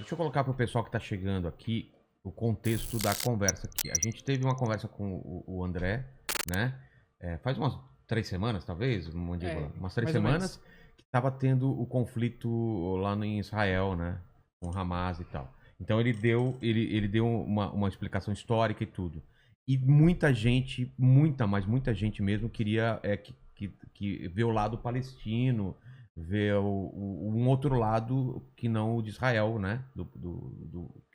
Deixa eu colocar para o pessoal que está chegando aqui o contexto da conversa aqui. A gente teve uma conversa com o André, né? Faz umas 3 semanas, talvez, Mandíbula? Umas três mais ou menos. semanas, que estava tendo o conflito lá em Israel, né? Com Hamas e tal. Então ele deu uma explicação histórica e tudo. E muita gente, mas muita gente mesmo queria que ver o lado palestino, ver um outro lado que não o de Israel, né?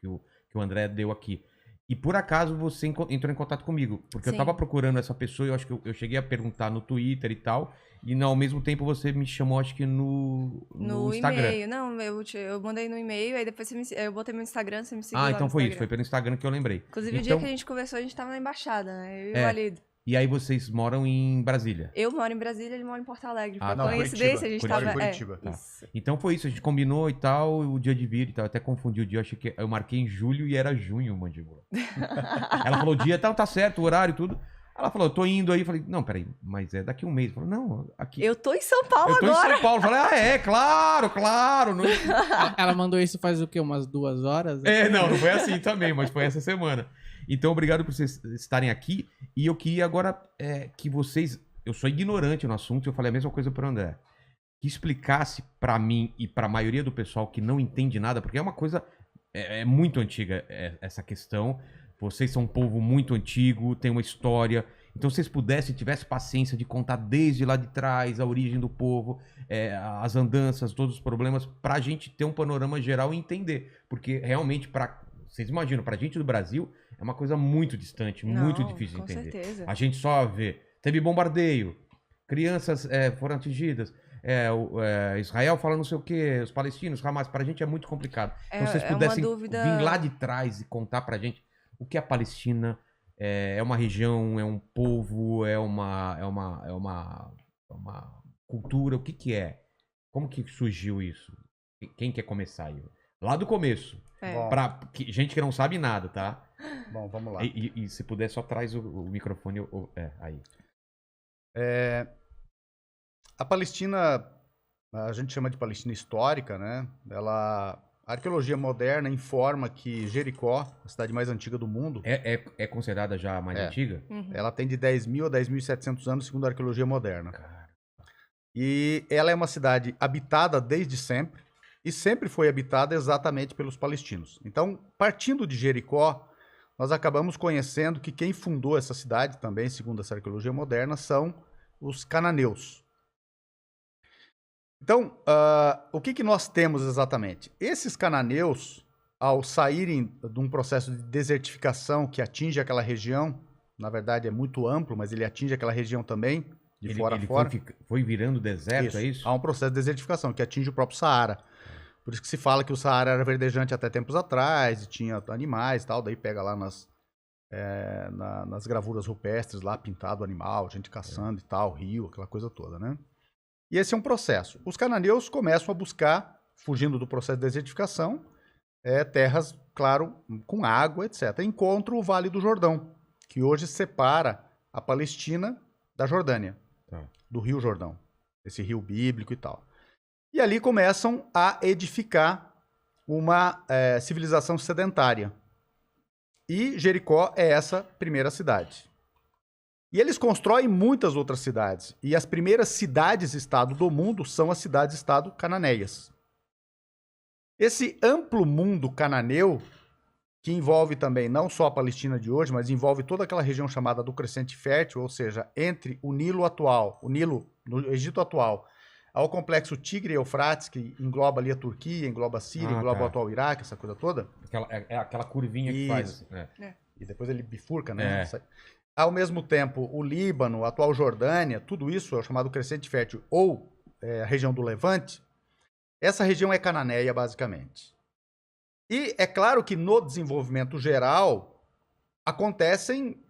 Que o André deu aqui. E por acaso você entrou em contato comigo, porque eu Sim. tava procurando essa pessoa e eu acho que eu cheguei a perguntar no Twitter e tal, e ao mesmo tempo você me chamou, acho que no Instagram. e-mail. Não, eu mandei no e-mail, aí depois eu botei meu Instagram, você me seguiu Ah, lá então no foi Instagram. isso, foi pelo Instagram que eu lembrei. Inclusive, o dia que a gente conversou, a gente tava na embaixada, né? Eu e o Valido. E aí vocês moram em Brasília. Eu moro em Brasília, ele mora em Porto Alegre. Por Ah, tá. coincidência, a gente Curitiba. tava... Curitiba. Tá. Isso. Então foi isso, a gente combinou e tal, o dia de vir e tal. Eu até confundi o dia, eu achei que eu marquei em julho e era junho, Mandíbula. Ela falou o dia, tá certo, o horário e tudo. Ela falou, eu tô indo aí. Eu falei, não, peraí, mas é daqui um mês. Eu falei, não, aqui. Eu tô em São Paulo Eu tô agora. em São Paulo. Eu falei, claro. Não... Ela mandou isso faz o quê? Umas 2 horas? Não foi assim também, mas foi essa semana. Então, obrigado por vocês estarem aqui. E eu queria agora que vocês... Eu sou ignorante no assunto, eu falei a mesma coisa pro André. Que explicasse pra mim e pra maioria do pessoal que não entende nada, porque é uma coisa muito antiga essa questão. Vocês são um povo muito antigo, tem uma história. Então, se vocês pudessem, tivessem paciência de contar desde lá de trás a origem do povo, as andanças, todos os problemas, pra gente ter um panorama geral e entender. Porque realmente, vocês imaginam, pra gente do Brasil, é uma coisa muito distante, muito difícil de entender. Com certeza. A gente só vê. Teve bombardeio, crianças foram atingidas. Israel fala não sei o que, os palestinos, Hamas, pra gente é muito complicado. Então, se vocês pudessem vir lá de trás e contar pra gente o que é a Palestina, é uma região, é um povo, é uma cultura, o que é? Como que surgiu isso? Quem quer começar aí? Lá do começo. Bom. Pra gente que não sabe nada, tá? Bom, vamos lá. E se puder, só traz o microfone aí. A Palestina, a gente chama de Palestina histórica, né? A arqueologia moderna informa que Jericó, a cidade mais antiga do mundo, É considerada já a mais antiga? Uhum. ela tem de 10.000 a 10.700 anos, segundo a arqueologia moderna. Cara. E ela é uma cidade habitada desde sempre, e sempre foi habitada exatamente pelos palestinos. Então, partindo de Jericó, nós acabamos conhecendo que quem fundou essa cidade também, segundo essa arqueologia moderna, são os cananeus. Então, o que nós temos exatamente? Esses cananeus, ao saírem de um processo de desertificação que atinge aquela região, na verdade é muito amplo, mas ele atinge aquela região também, de fora a fora. Foi virando deserto, é isso? Há um processo de desertificação que atinge o próprio Saara. Por isso que se fala que o Saara era verdejante até tempos atrás, e tinha animais e tal, daí pega lá nas gravuras rupestres, lá pintado o animal, gente caçando e tal, rio, aquela coisa toda, né? E esse é um processo. Os cananeus começam a buscar, fugindo do processo de desertificação, terras, claro, com água, etc. Encontram o Vale do Jordão, que hoje separa a Palestina da Jordânia, do Rio Jordão, esse rio bíblico e tal. E ali começam a edificar uma civilização sedentária. E Jericó é essa primeira cidade. E eles constroem muitas outras cidades. E as primeiras cidades-estado do mundo são as cidades-estado cananeias. Esse amplo mundo cananeu, que envolve também não só a Palestina de hoje, mas envolve toda aquela região chamada do Crescente Fértil, ou seja, entre o Nilo atual, o Nilo no Egito atual, ao complexo Tigre-Eufrates, que engloba ali a Turquia, engloba a Síria, engloba o atual Iraque, essa coisa toda. Aquela curvinha que faz. E depois ele bifurca, né? Ao mesmo tempo, o Líbano, a atual Jordânia, tudo isso é o chamado Crescente Fértil, ou a região do Levante. Essa região é cananeia, basicamente. E é claro que no desenvolvimento geral, acontecem,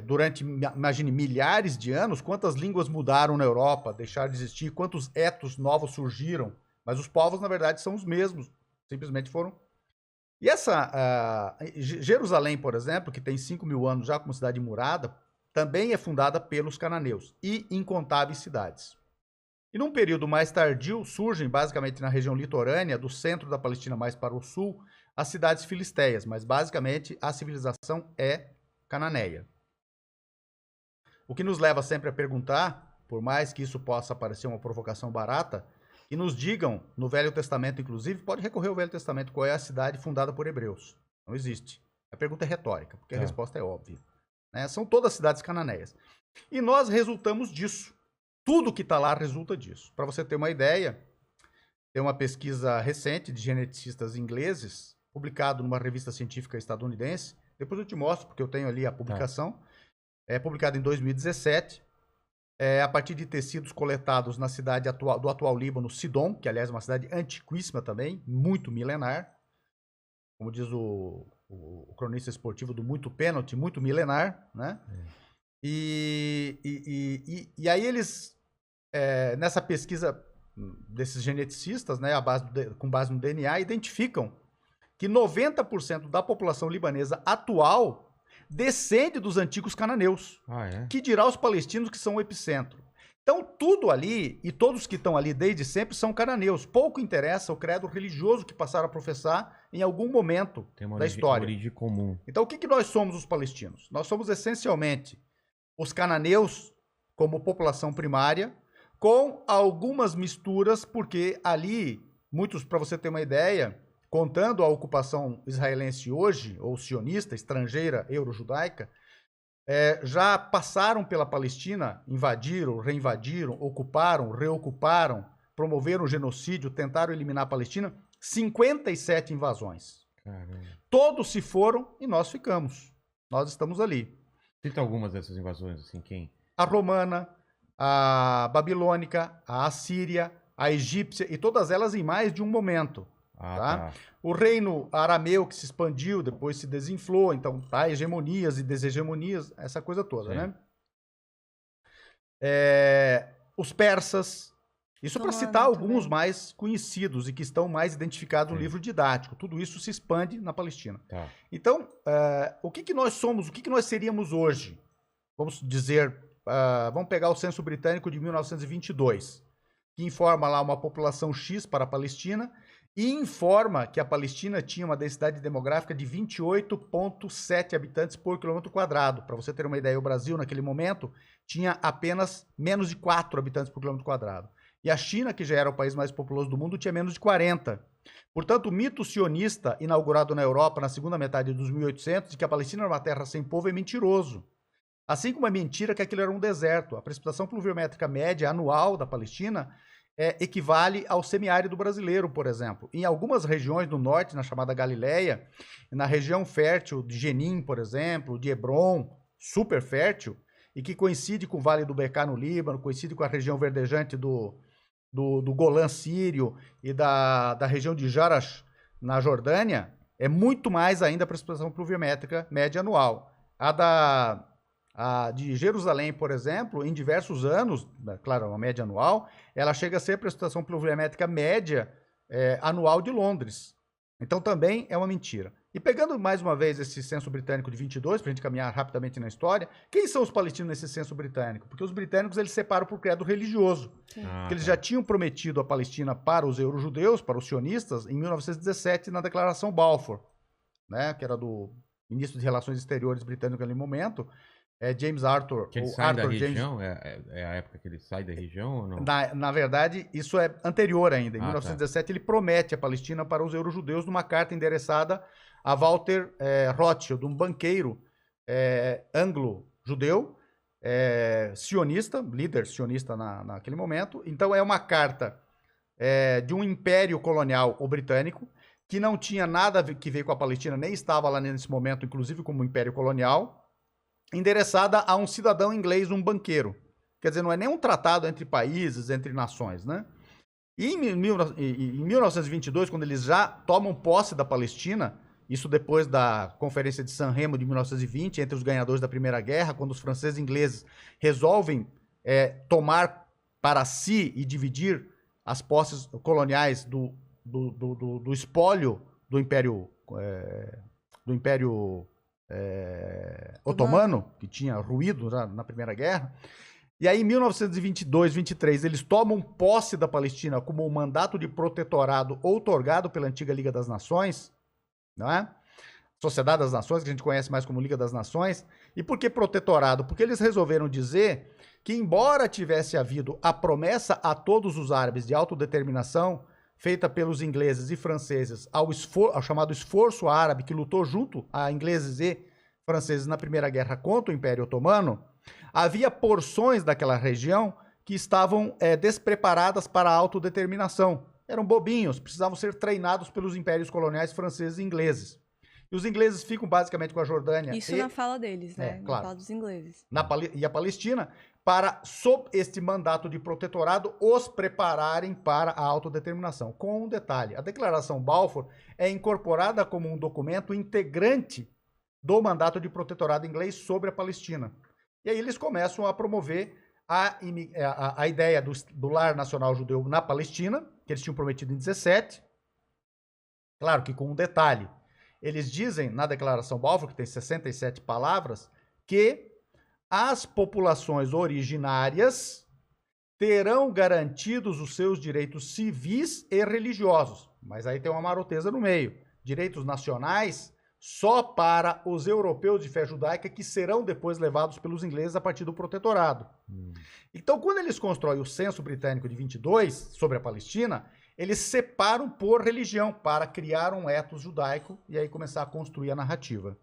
durante, imagine, milhares de anos, quantas línguas mudaram na Europa, deixaram de existir, quantos etnos novos surgiram, mas os povos, na verdade, são os mesmos, simplesmente foram. E Jerusalém, por exemplo, que tem 5.000 anos já como cidade murada, também é fundada pelos cananeus, e incontáveis cidades. E num período mais tardio, surgem, basicamente na região litorânea, do centro da Palestina mais para o sul, as cidades filisteias, mas basicamente a civilização é cananeia. O que nos leva sempre a perguntar, por mais que isso possa parecer uma provocação barata, que nos digam, no Velho Testamento inclusive, pode recorrer ao Velho Testamento, qual é a cidade fundada por hebreus. Não existe. A pergunta é retórica, porque a resposta é óbvia. Né? São todas cidades cananeias. E nós resultamos disso. Tudo que está lá resulta disso. Para você ter uma ideia, tem uma pesquisa recente de geneticistas ingleses, publicado numa revista científica estadunidense. Depois eu te mostro, porque eu tenho ali a publicação. É publicada em 2017, a partir de tecidos coletados na cidade do atual Líbano, Sidom, que aliás é uma cidade antiquíssima também, muito milenar. Como diz o cronista esportivo do muito pênalti, muito milenar, né? E aí eles, nessa pesquisa desses geneticistas, né, com base no DNA, identificam que 90% da população libanesa atual descende dos antigos cananeus, que dirá os palestinos que são o epicentro. Então tudo ali, e todos que estão ali desde sempre, são cananeus. Pouco interessa o credo religioso que passaram a professar em algum momento da história. Origem comum. Então o que nós somos os palestinos? Nós somos essencialmente os cananeus como população primária, com algumas misturas, porque ali, muitos, para você ter uma ideia, contando a ocupação israelense hoje, ou sionista, estrangeira, euro-judaica, já passaram pela Palestina, invadiram, reinvadiram, ocuparam, reocuparam, promoveram o genocídio, tentaram eliminar a Palestina, 57 invasões. Caramba. Todos se foram e nós ficamos. Nós estamos ali. Cita algumas dessas invasões, assim, quem? A romana, a babilônica, a assíria, a egípcia, e todas elas em mais de um momento. Tá? O reino arameu que se expandiu, depois se desinflou, então tá, hegemonias e deshegemonias, essa coisa toda, né? Os persas, isso para citar alguns mais conhecidos e que estão mais identificados no livro didático, tudo isso se expande na Palestina. Então, o que nós somos, o que nós seríamos hoje? Vamos dizer, vamos pegar o censo britânico de 1922, que informa lá uma população X para a Palestina, e informa que a Palestina tinha uma densidade demográfica de 28,7 habitantes por quilômetro quadrado. Para você ter uma ideia, o Brasil, naquele momento, tinha apenas menos de 4 habitantes por quilômetro quadrado. E a China, que já era o país mais populoso do mundo, tinha menos de 40. Portanto, o mito sionista, inaugurado na Europa na segunda metade dos 1800, de que a Palestina era uma terra sem povo, é mentiroso. Assim como é mentira que aquilo era um deserto. A precipitação pluviométrica média anual da Palestina equivale ao semiárido brasileiro, por exemplo. Em algumas regiões do norte, na chamada Galileia, na região fértil de Jenin, por exemplo, de Hebron, super fértil, e que coincide com o Vale do Beká no Líbano, coincide com a região verdejante do Golã sírio e da região de Jarash, na Jordânia, é muito mais ainda a precipitação pluviométrica média anual. A de Jerusalém, por exemplo, em diversos anos, claro, uma média anual, ela chega a ser a precipitação pluviométrica média anual de Londres. Então também é uma mentira. E pegando mais uma vez esse censo britânico de 22, para a gente caminhar rapidamente na história, quem são os palestinos nesse censo britânico? Porque os britânicos eles separam por credo religioso. Porque eles já tinham prometido a Palestina para os euro-judeus, para os sionistas, em 1917, na Declaração Balfour, né, que era do ministro de Relações Exteriores britânico naquele momento. James Arthur. Que ele sai da região? É a época que ele sai da região ou não? Na verdade, isso é anterior ainda. Em 1917, ele promete a Palestina para os euro-judeus numa carta endereçada a Walter Rothschild, um banqueiro anglo-judeu, sionista, líder sionista naquele momento. Então, é uma carta de um império colonial ou britânico que não tinha nada que ver com a Palestina, nem estava lá nesse momento, inclusive como império colonial, endereçada a um cidadão inglês, um banqueiro. Quer dizer, não é nem um tratado entre países, entre nações, né? E em 1922, quando eles já tomam posse da Palestina, isso depois da Conferência de San Remo de 1920, entre os ganhadores da Primeira Guerra, quando os franceses e ingleses resolvem tomar para si e dividir as posses coloniais do espólio do Império Otomano, que tinha ruído na Primeira Guerra, E aí, em 1922, 23, eles tomam posse da Palestina como um mandato de protetorado outorgado pela antiga Liga das Nações, não é? Sociedade das Nações, que a gente conhece mais como Liga das Nações. E por que protetorado? Porque eles resolveram dizer que, embora tivesse havido a promessa a todos os árabes de autodeterminação, feita pelos ingleses e franceses ao chamado esforço árabe, que lutou junto a ingleses e franceses na Primeira Guerra contra o Império Otomano, havia porções daquela região que estavam despreparadas para a autodeterminação. Eram bobinhos, precisavam ser treinados pelos impérios coloniais franceses e ingleses. E os ingleses ficam basicamente com a Jordânia. Isso na fala deles, né? claro. Na fala dos ingleses. E a Palestina, para, sob este mandato de protetorado, os prepararem para a autodeterminação. Com um detalhe, a Declaração Balfour é incorporada como um documento integrante do mandato de protetorado inglês sobre a Palestina. E aí eles começam a promover a ideia do lar nacional judeu na Palestina, que eles tinham prometido em 17. Claro que com um detalhe. Eles dizem na Declaração Balfour, que tem 67 palavras, que as populações originárias terão garantidos os seus direitos civis e religiosos. Mas aí tem uma maroteza no meio. Direitos nacionais só para os europeus de fé judaica que serão depois levados pelos ingleses a partir do protetorado. Então, quando eles constroem o Censo Britânico de 22 sobre a Palestina, eles separam por religião para criar um ethos judaico e aí começar a construir a narrativa.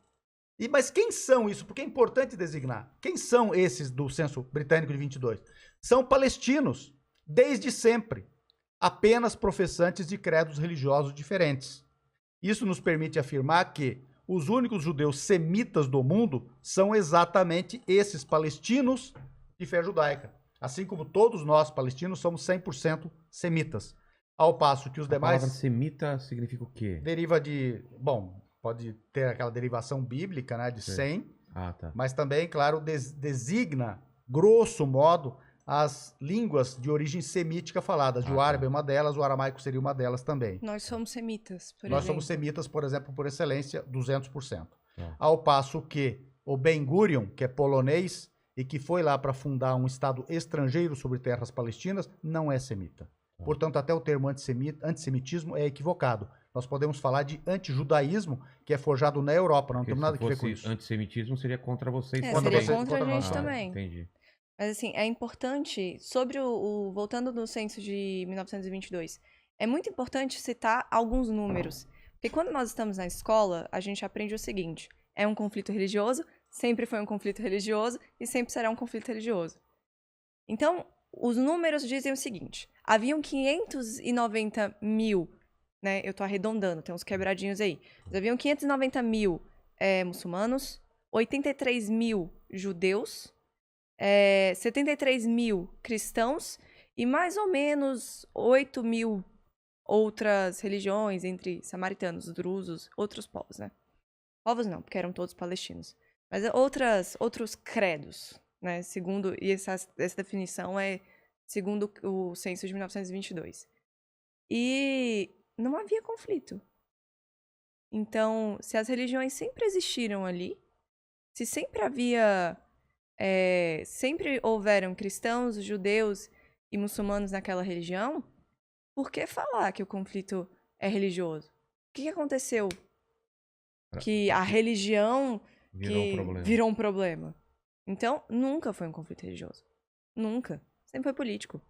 Mas quem são isso? Porque é importante designar. Quem são esses do Censo Britânico de 22? São palestinos, desde sempre, apenas professantes de credos religiosos diferentes. Isso nos permite afirmar que os únicos judeus semitas do mundo são exatamente esses palestinos de fé judaica. Assim como todos nós, palestinos, somos 100% semitas. Ao passo que os demais... A palavra semita significa o quê? Deriva de... Bom, pode ter aquela derivação bíblica, né, de sem, Tá. mas também, claro, designa, grosso modo, as línguas de origem semítica faladas. O árabe é uma delas, o aramaico seria uma delas também. Nós somos semitas, por Nós exemplo. somos semitas, por exemplo, por excelência, 200%. Tá. Ao passo que o Ben-Gurion, que é polonês e que foi lá para fundar um estado estrangeiro sobre terras palestinas, não é semita. Portanto, até o termo antissemitismo é equivocado. Nós podemos falar de antijudaísmo, que é forjado na Europa, não temos nada a ver com isso. Antissemitismo seria contra vocês É, também. seria contra a gente Ah, também. Entendi. Mas assim, é importante, sobre voltando no censo de 1922, é muito importante citar alguns números. Porque quando nós estamos na escola, a gente aprende o seguinte: é um conflito religioso, sempre foi um conflito religioso e sempre será um conflito religioso. Então, os números dizem o seguinte: haviam 590 mil, né? Eu tô arredondando, tem uns quebradinhos aí. Mas haviam 590 mil muçulmanos, 83 mil judeus, 73 mil cristãos e mais ou menos 8 mil outras religiões, entre samaritanos, drusos, outros povos, né? Povos não, porque eram todos palestinos. Mas outros credos, né? Segundo, e essa definição é segundo o censo de 1922. E não havia conflito. Então, se as religiões sempre existiram ali, se sempre havia... sempre houveram cristãos, judeus e muçulmanos naquela religião, por que falar que o conflito é religioso? O que aconteceu? Que a religião virou um problema. Então, nunca foi um conflito religioso. Nunca. Sempre foi político.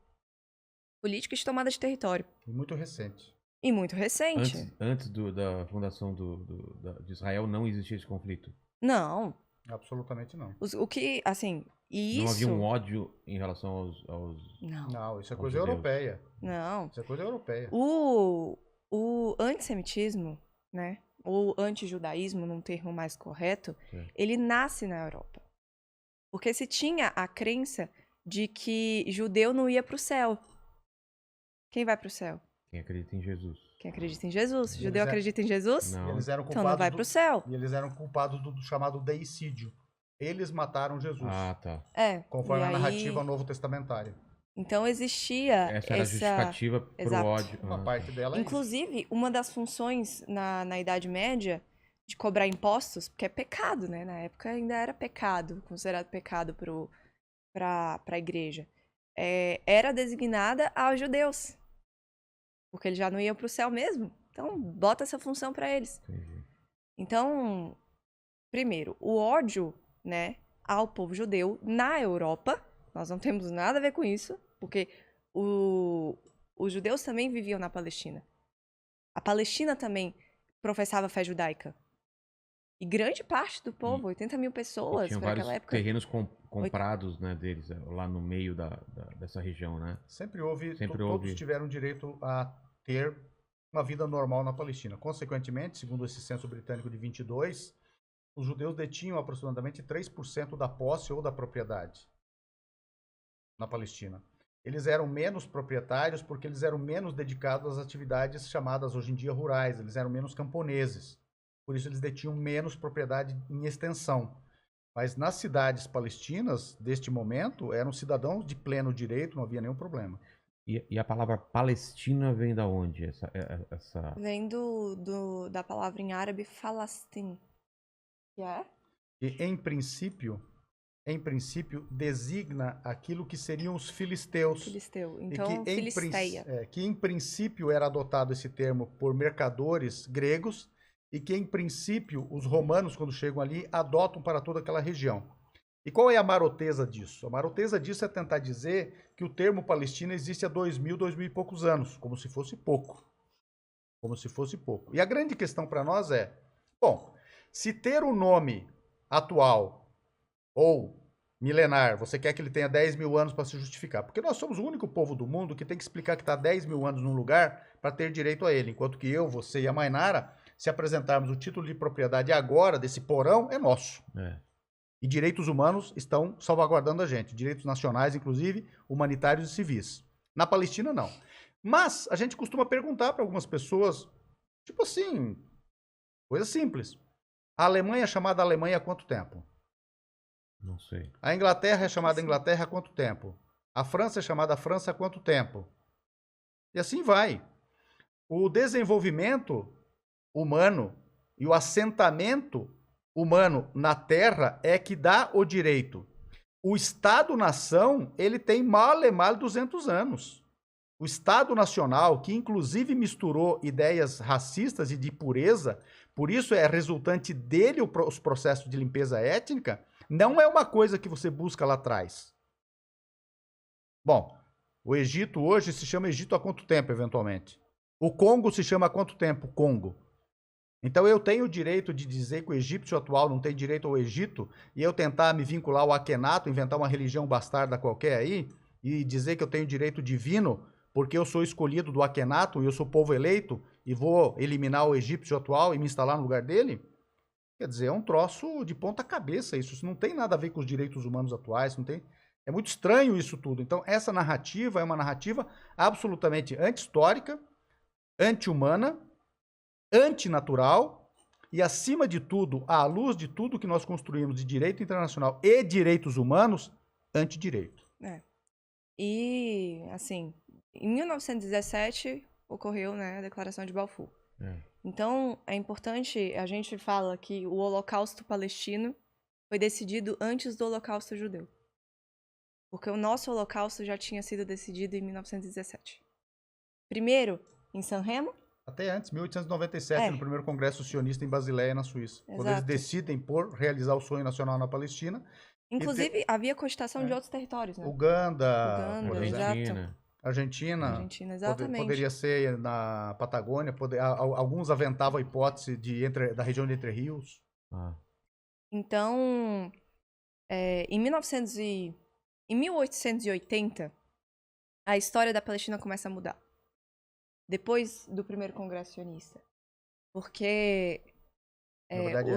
Político e de tomada de território. E muito recente. E muito recente. Antes da fundação de Israel não existia esse conflito? Não. Absolutamente não. O que, assim, isso... Não havia um ódio em relação aos... Não, isso é coisa judeus. europeia. Não. Isso é coisa europeia. O antissemitismo, né? Ou antijudaísmo, num termo mais correto, ele nasce na Europa. Porque se tinha a crença de que judeu não ia para o céu. Quem vai para o céu? Quem acredita em Jesus. Quem acredita em Jesus. Judeu acredita em Jesus? Não. Eles eram Então não vai para o céu. E eles eram culpados do chamado deicídio. Eles mataram Jesus. Tá. Conforme e a aí... narrativa novo testamentária. Então existia Essa era a justificativa pro Exato. ódio. Uma parte dela é isso. Inclusive, uma das funções na Idade Média de cobrar impostos, porque é pecado, né? Na época ainda era pecado, considerado pecado para a igreja, era designada aos judeus. Porque eles já não iam para o céu mesmo. Então, bota essa função para eles. Entendi. Então, primeiro, o ódio, né, ao povo judeu na Europa, nós não temos nada a ver com isso, porque os judeus também viviam na Palestina. A Palestina também professava fé judaica. E grande parte do povo, 80 mil E pessoas, tinham naquela vários época. terrenos comprados, né, deles, lá no meio dessa região, né? Sempre houve, Sempre todos houve. tiveram direito a ter uma vida normal na Palestina. Consequentemente, segundo esse censo britânico de 22, os judeus detinham aproximadamente 3% da posse ou da propriedade na Palestina. Eles eram menos proprietários porque eles eram menos dedicados às atividades chamadas hoje em dia rurais, eles eram menos camponeses. Por isso eles detinham menos propriedade em extensão. Mas nas cidades palestinas, deste momento, eram cidadãos de pleno direito, não havia nenhum problema. E a palavra Palestina vem da onde? Essa... Vem da palavra em árabe Falastim. Que é? E em princípio, designa aquilo que seriam os filisteus. Filisteu. E Então, que Filisteia. que em princípio era adotado esse termo por mercadores gregos e que em princípio os romanos, quando chegam ali, adotam para toda aquela região. E qual é a maroteza disso? A maroteza disso é tentar dizer que o termo Palestina existe há 2.000 e poucos anos, como se fosse pouco. Como se fosse pouco. E a grande questão para nós é, bom, se ter o nome atual ou milenar, você quer que ele tenha 10 mil anos para se justificar? Porque nós somos o único povo do mundo que tem que explicar que está 10 mil anos num lugar para ter direito a ele. Enquanto que eu, você e a Mainara, se apresentarmos o título de propriedade agora desse porão, é nosso. E direitos humanos estão salvaguardando a gente. Direitos nacionais, inclusive, humanitários e civis. Na Palestina, não. Mas a gente costuma perguntar para algumas pessoas, tipo assim, coisa simples. A Alemanha é chamada Alemanha há quanto tempo? Não sei. A Inglaterra é chamada Inglaterra há quanto tempo? A França é chamada França há quanto tempo? E assim vai. O desenvolvimento humano e o assentamento humano na Terra é que dá o direito. O Estado-nação, ele tem mal e mal 200 anos. O Estado Nacional, que inclusive misturou ideias racistas e de pureza, por isso é resultante dele os processos de limpeza étnica, não é uma coisa que você busca lá atrás. Bom, o Egito hoje se chama Egito há quanto tempo, eventualmente? O Congo se chama há quanto tempo? Congo. Então eu tenho o direito de dizer que o egípcio atual não tem direito ao Egito e eu tentar me vincular ao Akhenato, inventar uma religião bastarda qualquer aí e dizer que eu tenho direito divino porque eu sou escolhido do Akhenato e eu sou povo eleito e vou eliminar o egípcio atual e me instalar no lugar dele? Quer dizer, é um troço de ponta cabeça isso. Isso não tem nada a ver com os direitos humanos atuais, não tem... É muito estranho isso tudo. Então essa narrativa é uma narrativa absolutamente anti-histórica, anti-humana, antinatural e, acima de tudo, à luz de tudo que nós construímos de direito internacional e direitos humanos, antidireito. E, assim, em 1917 ocorreu, né, a Declaração de Balfour. Então, é importante, a gente fala que o Holocausto palestino foi decidido antes do Holocausto judeu. Porque o nosso Holocausto já tinha sido decidido em 1917. Primeiro, em San Remo. Até antes, 1897, no primeiro congresso sionista em Basileia, na Suíça. Exato. Quando eles decidem por realizar o sonho nacional na Palestina. Inclusive, havia cogitação de outros territórios, né? Uganda, Argentina, exatamente. Poderia ser na Patagônia, alguns aventavam a hipótese da região de Entre Rios. Então, em 1880, a história da Palestina começa a mudar. Depois do primeiro congresso sionista. Porque... Na verdade,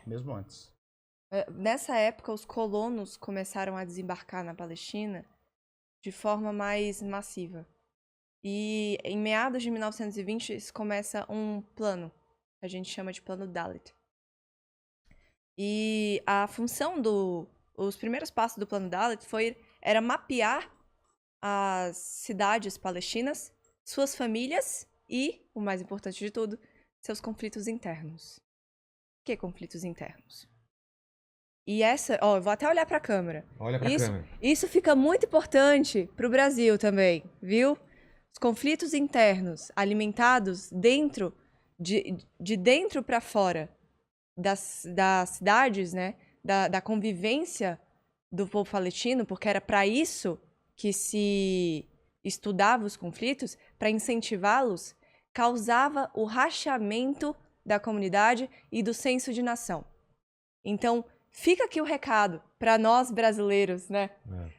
mesmo antes. Nessa época, os colonos começaram a desembarcar na Palestina de forma mais massiva. E em meados de 1920, começa um plano, que a gente chama de Plano Dalit. E a função os primeiros passos do Plano Dalit era mapear as cidades palestinas, suas famílias e, o mais importante de tudo, seus conflitos internos. O que conflitos internos? E essa, ó, eu vou até olhar para a câmera. Olha pra câmera. Isso fica muito importante para o Brasil também, viu? Os conflitos internos alimentados dentro de dentro para fora das cidades, né? Da convivência do povo palestino, porque era para isso que se estudava os conflitos, para incentivá-los, causava o rachamento da comunidade e do senso de nação. Então, fica aqui o recado para nós brasileiros, né?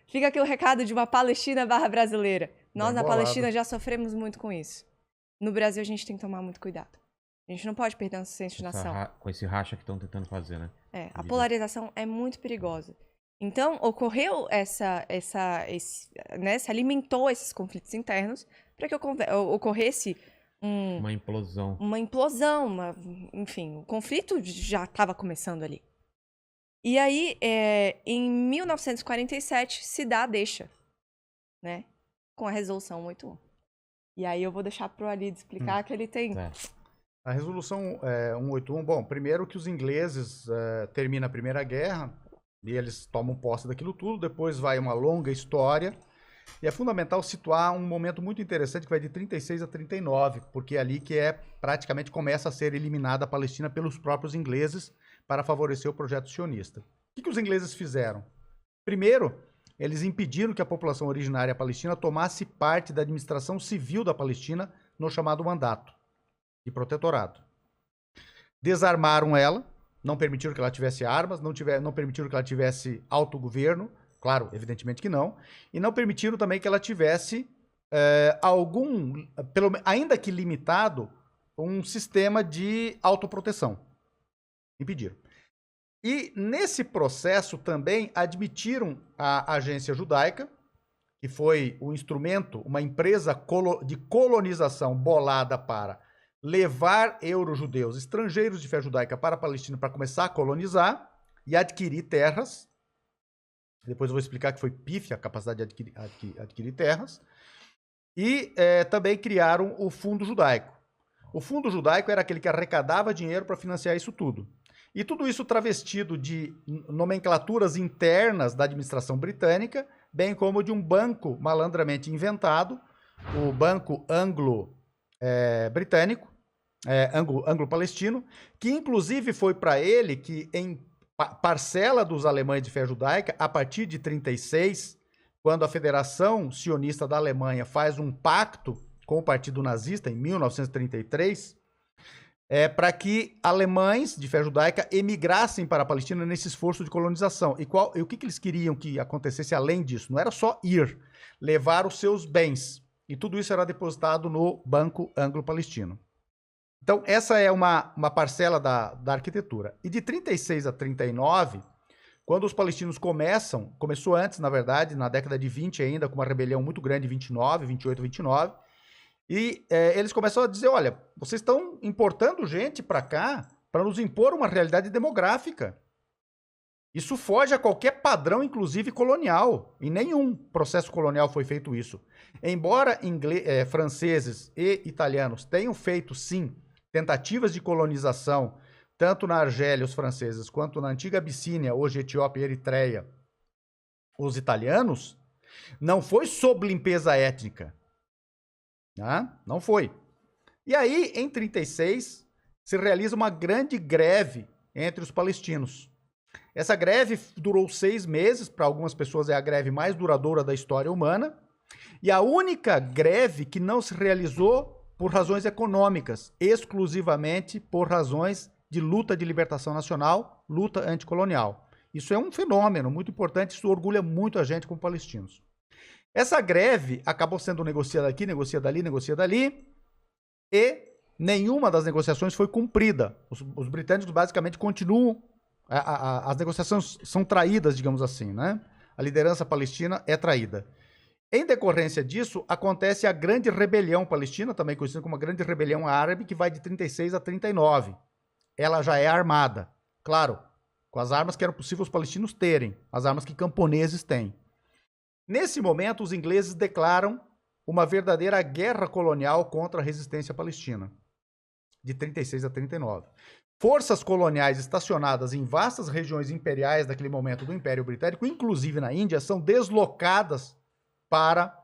Fica aqui o recado de uma Palestina /brasileira. Nós, Bem na bolado. Palestina, já sofremos muito com isso. No Brasil, a gente tem que tomar muito cuidado. A gente não pode perder nosso senso de nação. Com esse racha que estão tentando fazer, né? A polarização é muito perigosa. Então, ocorreu né, se alimentou esses conflitos internos para que ocorresse Uma implosão. uma implosão, enfim, o conflito já estava começando ali. E aí, em 1947, se dá a deixa, né? Com a Resolução 181. E aí eu vou deixar pro Alid explicar que ele tem... Tá. A resolução 181, bom, primeiro que os ingleses terminam a Primeira Guerra e eles tomam posse daquilo tudo, depois vai uma longa história e é fundamental situar um momento muito interessante que vai de 36 a 39, porque é ali que praticamente começa a ser eliminada a Palestina pelos próprios ingleses para favorecer o projeto sionista. O que os ingleses fizeram? Primeiro, eles impediram que a população originária palestina tomasse parte da administração civil da Palestina no chamado mandato de protetorado. Desarmaram ela, não permitiram que ela tivesse armas, não permitiram que ela tivesse autogoverno, claro, evidentemente que não, e não permitiram também que ela tivesse ainda que limitado, um sistema de autoproteção. Impediram. E nesse processo também admitiram a agência judaica, que foi o instrumento, uma empresa de colonização bolada para levar euro-judeus, estrangeiros de fé judaica para a Palestina para começar a colonizar e adquirir terras. Depois eu vou explicar que foi pífia a capacidade de adquirir terras. E também criaram o Fundo Judaico. O Fundo Judaico era aquele que arrecadava dinheiro para financiar isso tudo. E tudo isso travestido de nomenclaturas internas da administração britânica, bem como de um banco malandramente inventado, o Banco Anglo-Britânico, anglo-palestino, que inclusive foi para ele que, em parcela dos alemães de fé judaica, a partir de 1936, quando a Federação Sionista da Alemanha faz um pacto com o Partido Nazista, em 1933, para que alemães de fé judaica emigrassem para a Palestina nesse esforço de colonização. E o que eles queriam que acontecesse além disso? Não era só ir, levar os seus bens. E tudo isso era depositado no Banco Anglo-Palestino. Então, essa é uma parcela da arquitetura. E de 36 a 39, quando os palestinos começou antes, na verdade, na década de 20 ainda, com uma rebelião muito grande, 28, 29, e eles começam a dizer, olha, vocês estão importando gente para cá para nos impor uma realidade demográfica. Isso foge a qualquer padrão, inclusive colonial. Em nenhum processo colonial foi feito isso. Embora franceses e italianos tenham feito, sim, tentativas de colonização, tanto na Argélia, os franceses, quanto na antiga Abissínia, hoje Etiópia e Eritreia, os italianos, não foi sob limpeza étnica. Não foi. E aí, em 1936, se realiza uma grande greve entre os palestinos. Essa greve durou 6 meses, para algumas pessoas é a greve mais duradoura da história humana, e a única greve que não se realizou por razões econômicas, exclusivamente por razões de luta de libertação nacional, luta anticolonial. Isso é um fenômeno muito importante, isso orgulha muito a gente como palestinos. Essa greve acabou sendo negociada aqui, negociada ali, e nenhuma das negociações foi cumprida. Os britânicos basicamente continuam, as negociações são traídas, digamos assim, né? A liderança palestina é traída. Em decorrência disso, acontece a Grande Rebelião Palestina, também conhecida como a Grande Rebelião Árabe, que vai de 36 a 39. Ela já é armada, claro, com as armas que eram possível os palestinos terem, as armas que camponeses têm. Nesse momento, os ingleses declaram uma verdadeira guerra colonial contra a resistência palestina, de 36 a 39. forças coloniais estacionadas em vastas regiões imperiais daquele momento do Império Britânico, inclusive na Índia, são deslocadas para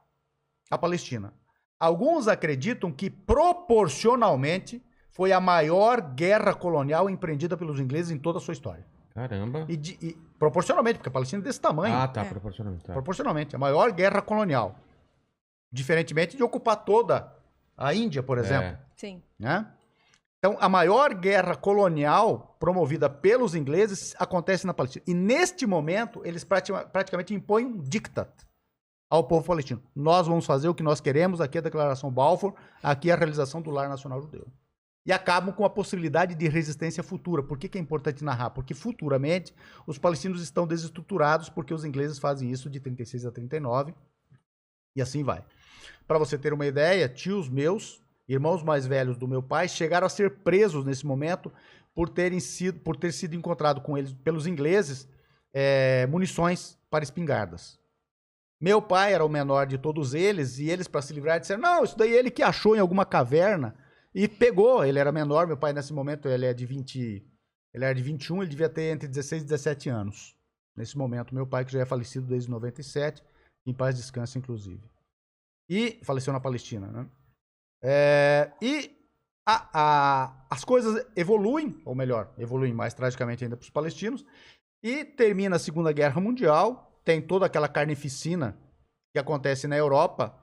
a Palestina. Alguns acreditam que proporcionalmente foi a maior guerra colonial empreendida pelos ingleses em toda a sua história. Caramba. E proporcionalmente, porque a Palestina é desse tamanho. Ah, tá, proporcionalmente. Tá. Proporcionalmente, a maior guerra colonial. Diferentemente de ocupar toda a Índia, por exemplo. Sim. Né? Então, a maior guerra colonial promovida pelos ingleses acontece na Palestina. E neste momento, eles praticamente impõem um diktat ao povo palestino. Nós vamos fazer o que nós queremos, aqui é a Declaração Balfour, aqui é a realização do Lar Nacional Judeu. E acabam com a possibilidade de resistência futura. Por que é importante narrar? Porque futuramente os palestinos estão desestruturados porque os ingleses fazem isso de 36 a 39 e assim vai. Para você ter uma ideia, tios meus, irmãos mais velhos do meu pai, chegaram a ser presos nesse momento por ter sido encontrado com eles, pelos ingleses, munições para espingardas. Meu pai era o menor de todos eles e eles, para se livrar, disseram, não, isso daí ele que achou em alguma caverna e pegou. Ele era menor, meu pai nesse momento ele era de 21, ele devia ter entre 16 e 17 anos. Nesse momento, meu pai, que já é falecido desde 97, em paz descanse, inclusive. E faleceu na Palestina, né? As coisas evoluem, ou melhor, evoluem mais tragicamente ainda para os palestinos, e termina a Segunda Guerra Mundial, tem toda aquela carnificina que acontece na Europa,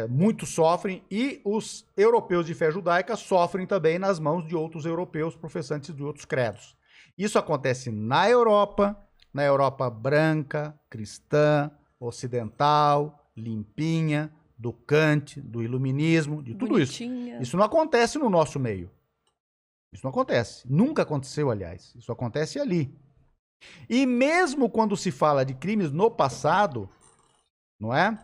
muitos sofrem, e os europeus de fé judaica sofrem também nas mãos de outros europeus professantes de outros credos. Isso acontece na Europa branca, cristã, ocidental, limpinha, do Kant, do iluminismo, de tudo Bonitinha. isso. Isso não acontece no nosso meio. Isso não acontece. Nunca aconteceu, aliás. Isso acontece ali. E mesmo quando se fala de crimes no passado, não é?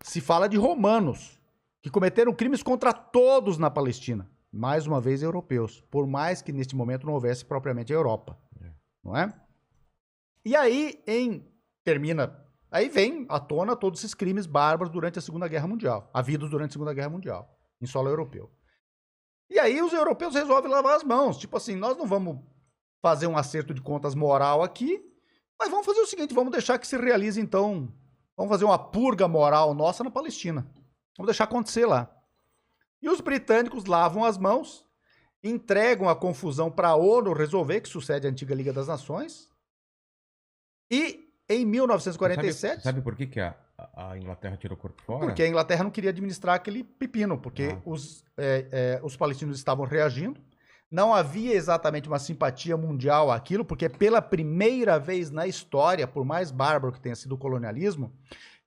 Se fala de romanos, que cometeram crimes contra todos na Palestina. Mais uma vez, europeus. Por mais que neste momento não houvesse propriamente a Europa. Não é? E aí, Aí vem à tona todos esses crimes bárbaros durante a Segunda Guerra Mundial, havidos durante a Segunda Guerra Mundial, em solo europeu. E aí os europeus resolvem lavar as mãos, tipo assim, nós não vamos fazer um acerto de contas moral aqui, mas vamos fazer o seguinte, vamos deixar que se realize então, vamos fazer uma purga moral nossa na Palestina. Vamos deixar acontecer lá. E os britânicos lavam as mãos, entregam a confusão para a ONU resolver, que sucede à antiga Liga das Nações, e em 1947... Sabe por que a Inglaterra tirou o corpo fora? Porque a Inglaterra não queria administrar aquele pepino, porque os palestinos estavam reagindo. Não havia exatamente uma simpatia mundial àquilo, porque pela primeira vez na história, por mais bárbaro que tenha sido o colonialismo,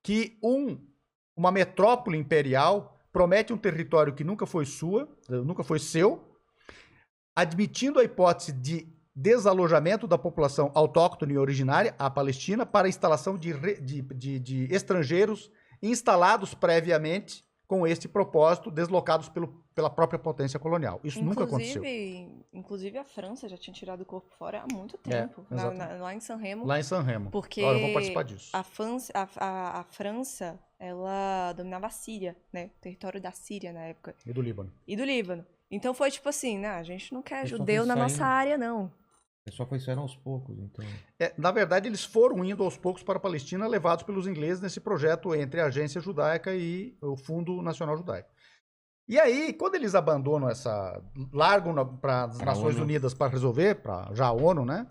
que uma metrópole imperial promete um território que nunca foi seu, admitindo a hipótese de desalojamento da população autóctone e originária, a Palestina, para a instalação de estrangeiros instalados previamente com este propósito, deslocados pela própria potência colonial. Isso nunca aconteceu. Inclusive a França já tinha tirado o corpo fora há muito tempo, lá em Sanremo. Lá em Sanremo. Porque eu vou participar disso. A França, ela dominava a Síria, né? O território da Síria na época. E do Líbano. Então foi tipo assim, né? A gente não quer judeu na nossa área, não. Só foi saindo aos poucos, então. Na verdade, eles foram indo aos poucos para a Palestina, levados pelos ingleses nesse projeto entre a Agência Judaica e o Fundo Nacional Judaico. E aí, quando eles abandonam largam para as Nações Unidas para resolver, para já a ONU, né?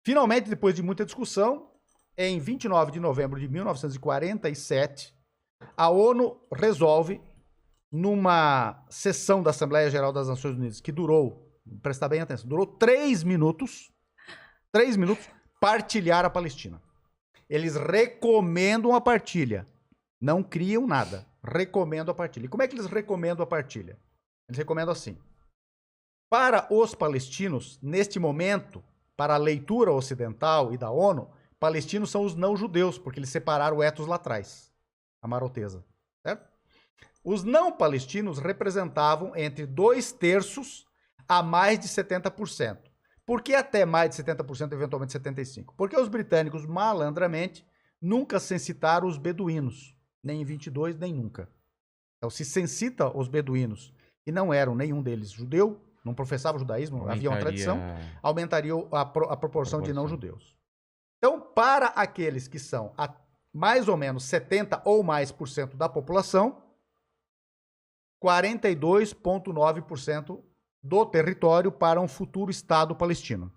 Finalmente, depois de muita discussão, em 29 de novembro de 1947, a ONU resolve, numa sessão da Assembleia Geral das Nações Unidas, que durou, prestar bem atenção, durou 3 minutos, partilhar a Palestina. Eles recomendam a partilha. Não criam nada. Recomendam a partilha. E como é que eles recomendam a partilha? Eles recomendam assim. Para os palestinos, neste momento, para a leitura ocidental e da ONU, palestinos são os não-judeus, porque eles separaram o etos lá atrás. A maroteza. Certo? Os não-palestinos representavam entre 2/3 a mais de 70%. Por que até mais de 70%, eventualmente 75%? Porque os britânicos, malandramente, nunca censitaram os beduínos. Nem em 22, nem nunca. Então, se censita os beduínos e não eram nenhum deles judeu, não professava o judaísmo, havia uma tradição, aumentaria a proporção de não-judeus. Então, para aqueles que são mais ou menos 70% ou mais por cento da população, 42,9% do território para um futuro Estado palestino.